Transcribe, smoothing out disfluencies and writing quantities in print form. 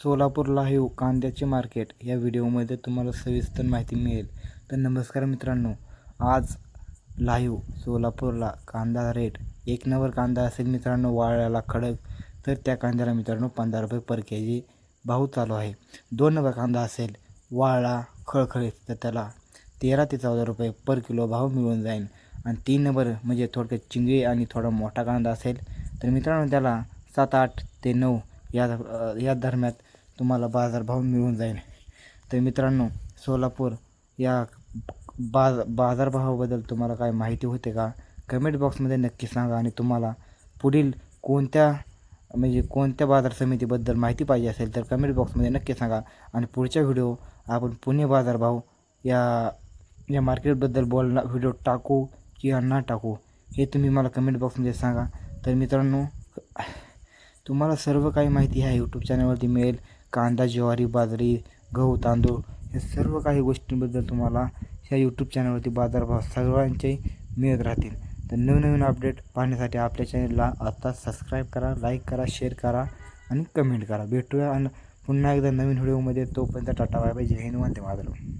Solapur live कांद्याचे market या व्हिडिओमध्ये तुम्हाला सविस्तर माहिती मिळेल. तर नमस्कार मित्रांनो, आज लाईव्ह सोलापूरला कांदा रेट एक नंबर कांदा असेल मित्रांनो वाळल्याला खडक, तर त्या कांद्याला मित्रांनो 15 रुपये पर के जी भाव चालू आहे. 2 नंबर कांदा असेल वाळला खळखळीत, तर त्याला 13 ते 14 रुपये पर किलो भाव मिळून जाईल. आणि 3 नंबर म्हणजे थोडक्यात चिंगळी आणि थोडा मोठा कांदा असेल तर मित्रांनो त्याला 7, 8 ते 9 या दरम्यान तुम्हाला बाजारभाव मिळून जाईल. तर मित्रांनो, सोलापूर या बाजारभावाबद्दल तुम्हाला काय माहिती होते का? कमेंट बॉक्समध्ये नक्की सांगा. आणि तुम्हाला पुढील कोणत्या बाजार समितीबद्दल माहिती पाहिजे असेल तर कमेंट बॉक्समध्ये नक्की सांगा. आणि पुढच्या व्हिडिओ आपण पुणे बाजारभाव या मार्केटबद्दल व्हिडिओ टाकू किंवा ना टाकू हे तुम्ही मला कमेंट बॉक्समध्ये सांगा. तर मित्रांनो, तुम्हाला सर्व काही माहिती ह्या यूट्यूब चॅनलवरती मिळेल. कांदा, ज्वारी, बाजरी, गहू, तांदूळ हे सर्व काही गोष्टींबद्दल तुम्हाला ह्या यूट्यूब चॅनलवरती बाजारभाव सर्वांचे मिळत राहतील. तर नवनवीन अपडेट पाहण्यासाठी आपल्या चॅनलला आता सबस्क्राईब करा, लाईक करा, शेअर करा आणि कमेंट करा. भेटूया आणि पुन्हा एकदा नवीन व्हिडिओमध्ये. तोपर्यंत टाटा, बाय बाय, जय हिंद, वंदे मातरम.